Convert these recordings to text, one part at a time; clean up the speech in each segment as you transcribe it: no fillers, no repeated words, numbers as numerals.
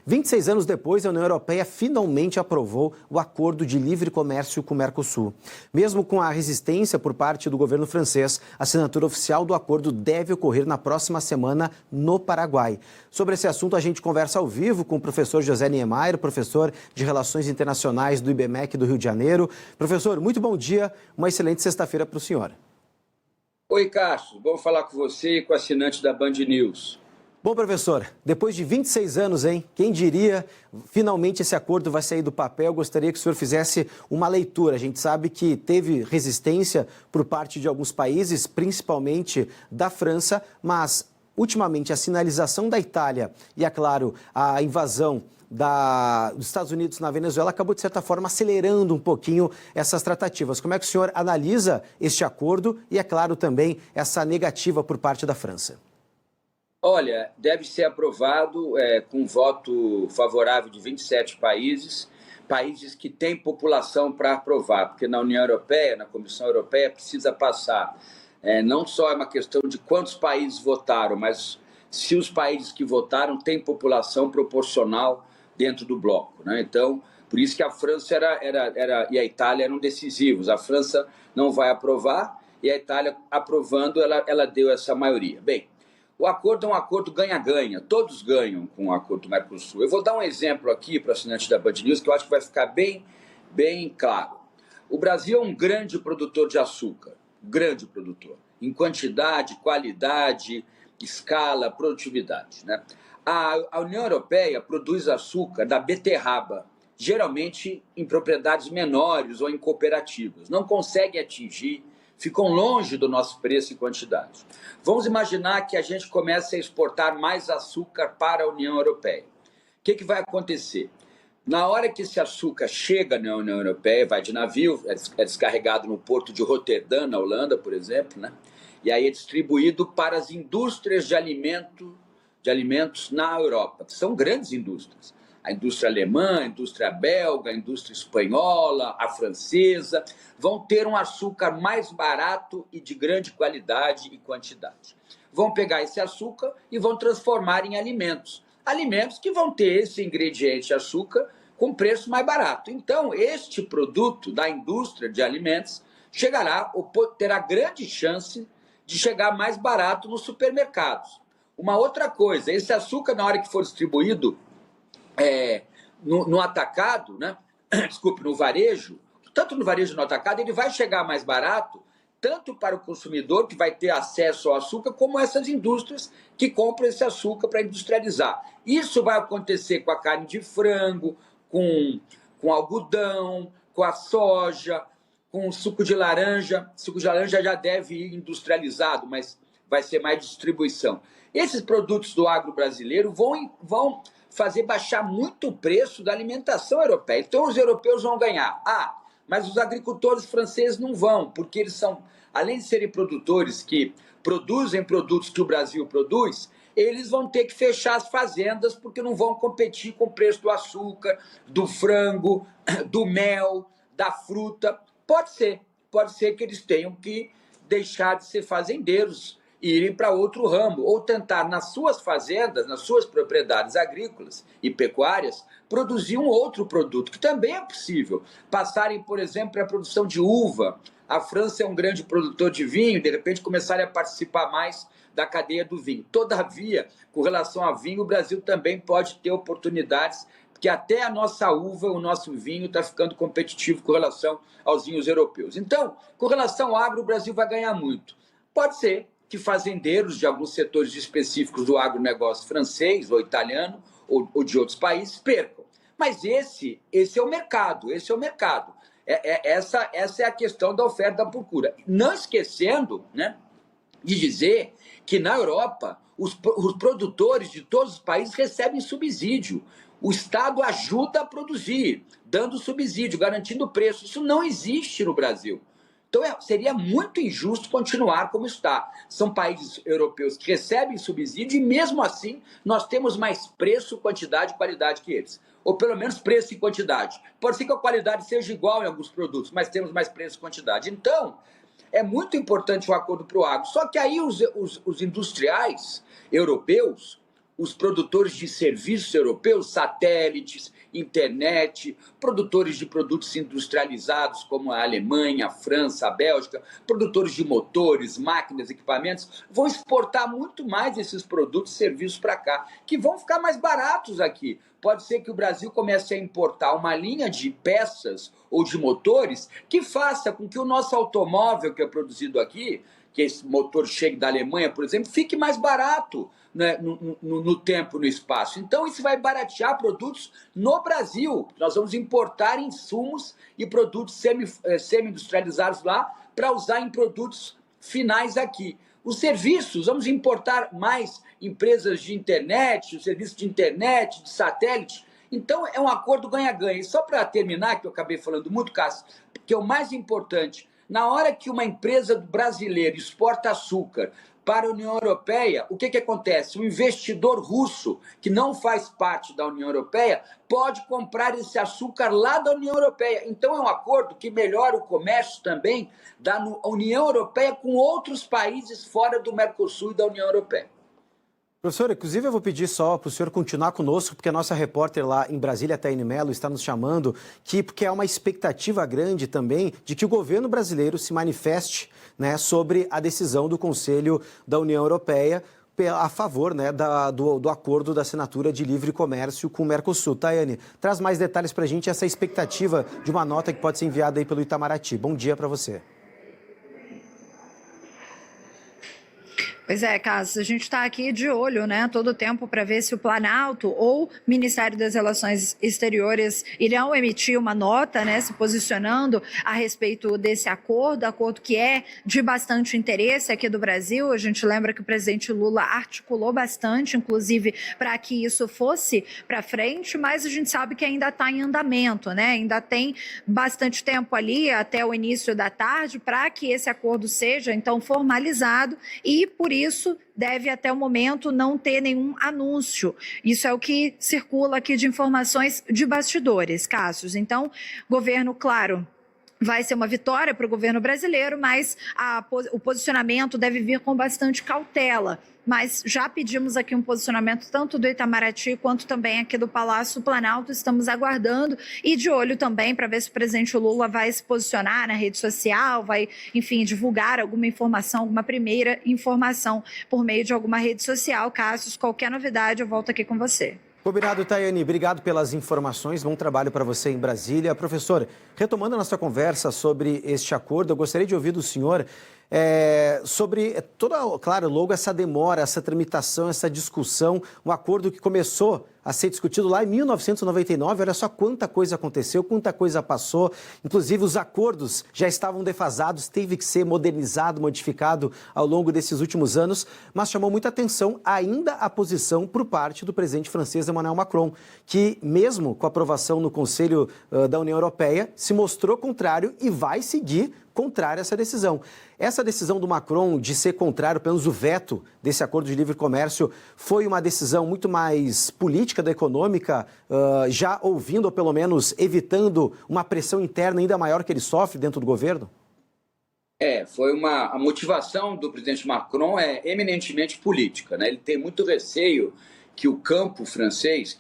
26 anos depois, a União Europeia finalmente aprovou o acordo de livre comércio com o Mercosul. Mesmo com a resistência por parte do governo francês, a assinatura oficial do acordo deve ocorrer na próxima semana no Paraguai. Sobre esse assunto, a gente conversa ao vivo com o professor José Niemeyer, professor de Relações Internacionais do IBMEC do Rio de Janeiro. Professor, muito bom dia, uma excelente sexta-feira para o senhor. Oi, Cássio, bom falar com você e com o assinante da Band News. Bom, professor, depois de 26 anos, hein? Quem diria, finalmente esse acordo vai sair do papel. Eu gostaria que o senhor fizesse uma leitura. A gente sabe que teve resistência por parte de alguns países, principalmente da França, mas, ultimamente, a sinalização da Itália e, é claro, a invasão dos Estados Unidos na Venezuela acabou, de certa forma, acelerando um pouquinho essas tratativas. Como é que o senhor analisa este acordo e, é claro, também essa negativa por parte da França? Olha, deve ser aprovado com voto favorável de 27 países que têm população para aprovar, porque na União Europeia, na Comissão Europeia, precisa passar. Não só é uma questão de quantos países votaram, mas se os países que votaram têm população proporcional dentro do bloco, né? Então, por isso que a França e a Itália eram decisivos. A França não vai aprovar e a Itália, aprovando, ela deu essa maioria. Bem, o acordo é um acordo ganha-ganha, todos ganham com o acordo do Mercosul. Eu vou dar um exemplo aqui para o assinante da Band News, que eu acho que vai ficar bem claro. O Brasil é um grande produtor de açúcar, grande produtor, em quantidade, qualidade, escala, produtividade, né? A União Europeia produz açúcar da beterraba, geralmente em propriedades menores ou em cooperativas. Não consegue atingir, ficam longe do nosso preço e quantidade. Vamos imaginar que a gente comece a exportar mais açúcar para a União Europeia. O que vai acontecer? Na hora que esse açúcar chega na União Europeia, vai de navio, é descarregado no porto de Roterdã, na Holanda, por exemplo, né? E aí é distribuído para as indústrias de alimentos na Europa, que são grandes indústrias. A indústria alemã, a indústria belga, a indústria espanhola, a francesa, vão ter um açúcar mais barato e de grande qualidade e quantidade. Vão pegar esse açúcar e vão transformar em alimentos. Alimentos que vão ter esse ingrediente açúcar com preço mais barato. Então, este produto da indústria de alimentos terá grande chance de chegar mais barato nos supermercados. Uma outra coisa, esse açúcar, na hora que for distribuído no atacado, né? Desculpe, no varejo, tanto no varejo no atacado, ele vai chegar mais barato, tanto para o consumidor, que vai ter acesso ao açúcar, como essas indústrias que compram esse açúcar para industrializar. Isso vai acontecer com a carne de frango, com algodão, com a soja, com o suco de laranja. O suco de laranja já deve ir industrializado, mas vai ser mais distribuição. Esses produtos do agro brasileiro vão fazer baixar muito o preço da alimentação europeia. Então, os europeus vão ganhar. Mas os agricultores franceses não vão, porque eles são, além de serem produtores que produzem produtos que o Brasil produz, eles vão ter que fechar as fazendas, porque não vão competir com o preço do açúcar, do frango, do mel, da fruta. Pode ser que eles tenham que deixar de ser fazendeiros e irem para outro ramo, ou tentar nas suas fazendas, nas suas propriedades agrícolas e pecuárias, produzir um outro produto, que também é possível. Passarem, por exemplo, para a produção de uva. A França é um grande produtor de vinho, de repente começarem a participar mais da cadeia do vinho. Todavia, com relação a vinho, o Brasil também pode ter oportunidades, porque até a nossa uva, o nosso vinho está ficando competitivo com relação aos vinhos europeus. Então, com relação ao agro, o Brasil vai ganhar muito. Pode ser que fazendeiros de alguns setores específicos do agronegócio francês ou italiano ou de outros países percam. Mas esse é o mercado, Essa é a questão da oferta e da procura. Não esquecendo, né, de dizer que na Europa os produtores de todos os países recebem subsídio. O Estado ajuda a produzir, dando subsídio, garantindo preço. Isso não existe no Brasil. Então, seria muito injusto continuar como está. São países europeus que recebem subsídio e, mesmo assim, nós temos mais preço, quantidade e qualidade que eles. Ou, pelo menos, preço e quantidade. Pode ser que a qualidade seja igual em alguns produtos, mas temos mais preço e quantidade. Então, é muito importante o acordo para o agro. Só que aí os industriais europeus, os produtores de serviços europeus, satélites, internet, produtores de produtos industrializados como a Alemanha, a França, a Bélgica, produtores de motores, máquinas, equipamentos, vão exportar muito mais esses produtos e serviços para cá, que vão ficar mais baratos aqui. Pode ser que o Brasil comece a importar uma linha de peças ou de motores que faça com que o nosso automóvel que é produzido aqui, que esse motor chegue da Alemanha, por exemplo, fique mais barato, né, no tempo, no espaço. Então, isso vai baratear produtos no Brasil. Nós vamos importar insumos e produtos semi-industrializados lá para usar em produtos finais aqui. Os serviços, vamos importar mais empresas de internet, os serviços de internet, de satélite. Então, é um acordo ganha-ganha. E só para terminar, que eu acabei falando muito, Cássio, que é o mais importante, na hora que uma empresa brasileira exporta açúcar para a União Europeia, o que acontece? O investidor russo, que não faz parte da União Europeia, pode comprar esse açúcar lá da União Europeia. Então, é um acordo que melhora o comércio também da União Europeia com outros países fora do Mercosul e da União Europeia. Professor, inclusive eu vou pedir só para o senhor continuar conosco, porque a nossa repórter lá em Brasília, Taine Mello, está nos chamando, porque há uma expectativa grande também de que o governo brasileiro se manifeste, né, sobre a decisão do Conselho da União Europeia a favor, né, do acordo da assinatura de livre comércio com o Mercosul. Tayane, traz mais detalhes para a gente essa expectativa de uma nota que pode ser enviada aí pelo Itamaraty. Bom dia para você. Pois é, Cássio, a gente está aqui de olho, né, todo o tempo para ver se o Planalto ou o Ministério das Relações Exteriores irão emitir uma nota, né, se posicionando a respeito desse acordo que é de bastante interesse aqui do Brasil. A gente lembra que o presidente Lula articulou bastante, inclusive, para que isso fosse para frente, mas a gente sabe que ainda está em andamento, né, ainda tem bastante tempo ali até o início da tarde para que esse acordo seja, então, formalizado e, por isso, deve até o momento não ter nenhum anúncio. Isso é o que circula aqui de informações de bastidores, Cássio. Então, governo, claro, vai ser uma vitória para o governo brasileiro, mas o posicionamento deve vir com bastante cautela. Mas já pedimos aqui um posicionamento tanto do Itamaraty quanto também aqui do Palácio Planalto. Estamos aguardando e de olho também para ver se o presidente Lula vai se posicionar na rede social, vai, enfim, divulgar alguma informação, alguma primeira informação por meio de alguma rede social. Cássio, qualquer novidade, eu volto aqui com você. Combinado, Tayane. Obrigado pelas informações. Bom trabalho para você em Brasília. Professor, retomando a nossa conversa sobre este acordo, eu gostaria de ouvir do senhor sobre toda, claro, logo essa demora, essa tramitação, essa discussão, um acordo que começou a ser discutido lá em 1999, olha só quanta coisa aconteceu, quanta coisa passou, inclusive os acordos já estavam defasados, teve que ser modernizado, modificado ao longo desses últimos anos, mas chamou muita atenção ainda a posição por parte do presidente francês Emmanuel Macron, que mesmo com a aprovação no Conselho da União Europeia, se mostrou contrário e vai seguir contrário a essa decisão. Essa decisão do Macron de ser contrário, pelo menos o veto desse acordo de livre comércio, foi uma decisão muito mais política da econômica, já ouvindo ou pelo menos evitando uma pressão interna ainda maior que ele sofre dentro do governo? A motivação do presidente Macron é eminentemente política, né? Ele tem muito receio que o campo francês,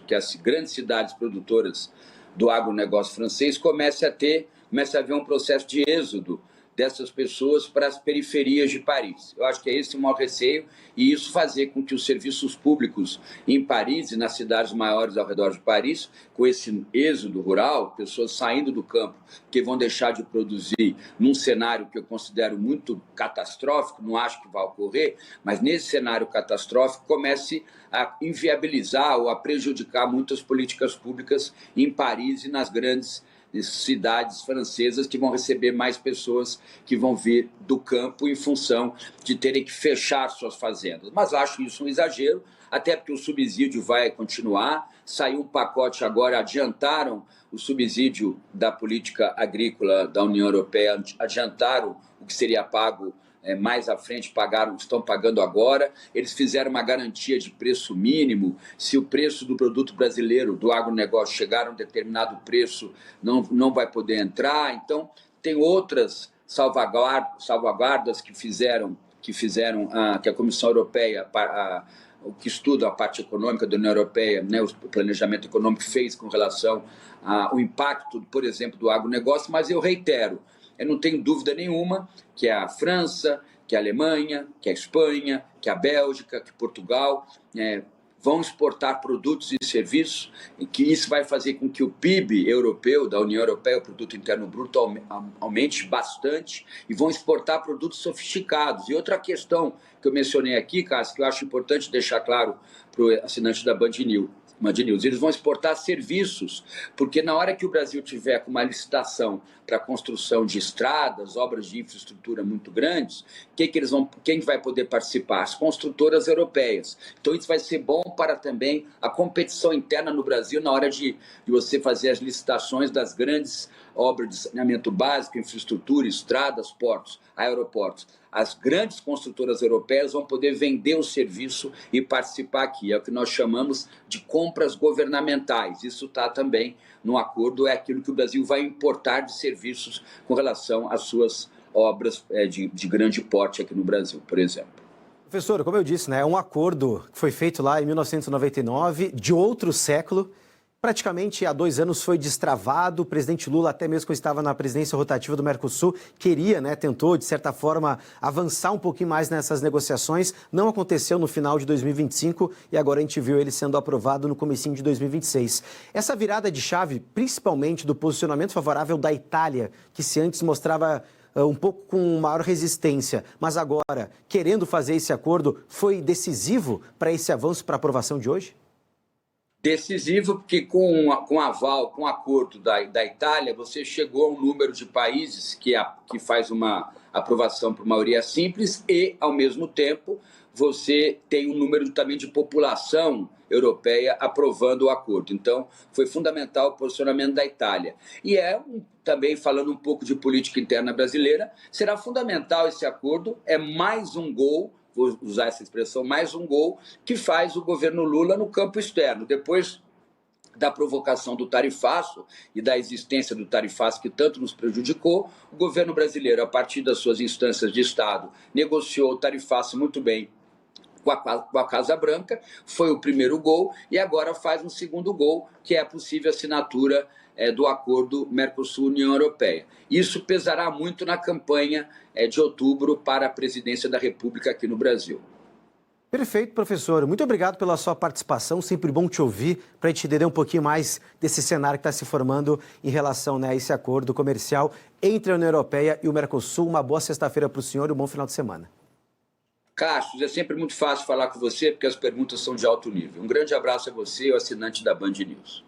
que as grandes cidades produtoras do agronegócio francês comece a haver um processo de êxodo dessas pessoas para as periferias de Paris. Eu acho que é esse o maior receio e isso fazer com que os serviços públicos em Paris e nas cidades maiores ao redor de Paris, com esse êxodo rural, pessoas saindo do campo que vão deixar de produzir num cenário que eu considero muito catastrófico, não acho que vai ocorrer, mas nesse cenário catastrófico comece a inviabilizar ou a prejudicar muitas políticas públicas em Paris e nas grandes cidades francesas que vão receber mais pessoas que vão vir do campo em função de terem que fechar suas fazendas. Mas acho isso um exagero, até porque o subsídio vai continuar. Saiu um pacote agora, adiantaram o subsídio da política agrícola da União Europeia, adiantaram o que seria pago mais à frente, estão pagando agora. Eles fizeram uma garantia de preço mínimo. Se o preço do produto brasileiro, do agronegócio, chegar a um determinado preço, não vai poder entrar. Então, tem outras salvaguardas que a Comissão Europeia o que estuda a parte econômica da União Europeia, né, o planejamento econômico fez com relação ao impacto, por exemplo, do agronegócio, mas eu reitero, eu não tenho dúvida nenhuma que a França, que a Alemanha, que a Espanha, que a Bélgica, que Portugal vão exportar produtos e serviços, e que isso vai fazer com que o PIB europeu, da União Europeia, o Produto Interno Bruto, aumente bastante, e vão exportar produtos sofisticados. E outra questão que eu mencionei aqui, Cássio, que eu acho importante deixar claro para o assinante da Band News, eles vão exportar serviços, porque na hora que o Brasil tiver com uma licitação para a construção de estradas, obras de infraestrutura muito grandes, quem vai poder participar? As construtoras europeias. Então isso vai ser bom para também a competição interna no Brasil na hora de você fazer as licitações das grandes obras de saneamento básico, infraestrutura, estradas, portos, aeroportos. As grandes construtoras europeias vão poder vender o serviço e participar aqui. É o que nós chamamos de compras governamentais. Isso está também no acordo, é aquilo que o Brasil vai importar de serviços com relação às suas obras de grande porte aqui no Brasil, por exemplo. Professor, como eu disse, né, é um acordo que foi feito lá em 1999, de outro século. Praticamente há 2 anos foi destravado. O presidente Lula, até mesmo quando estava na presidência rotativa do Mercosul, tentou, de certa forma, avançar um pouquinho mais nessas negociações. Não aconteceu no final de 2025 e agora a gente viu ele sendo aprovado no comecinho de 2026. Essa virada de chave, principalmente do posicionamento favorável da Itália, que se antes mostrava um pouco com maior resistência, mas agora, querendo fazer esse acordo, foi decisivo para esse avanço, para a aprovação de hoje? Decisivo, porque com aval, com acordo da Itália, você chegou a um número de países que faz uma aprovação por maioria simples e, ao mesmo tempo, você tem um número também de população europeia aprovando o acordo. Então, foi fundamental o posicionamento da Itália. E também falando um pouco de política interna brasileira, será fundamental esse acordo, é mais um gol, vou usar essa expressão, mais um gol que faz o governo Lula no campo externo. Depois da provocação do tarifaço e da existência do tarifaço que tanto nos prejudicou, o governo brasileiro, a partir das suas instâncias de Estado, negociou o tarifaço muito bem com a Casa Branca, foi o primeiro gol, e agora faz um segundo gol, que é a possível assinatura do acordo Mercosul-União Europeia. Isso pesará muito na campanha de outubro para a presidência da República aqui no Brasil. Perfeito, professor. Muito obrigado pela sua participação. Sempre bom te ouvir para a gente entender um pouquinho mais desse cenário que está se formando em relação a esse acordo comercial entre a União Europeia e o Mercosul. Uma boa sexta-feira para o senhor e um bom final de semana. Cássio, é sempre muito fácil falar com você porque as perguntas são de alto nível. Um grande abraço a você e ao assinante da Band News.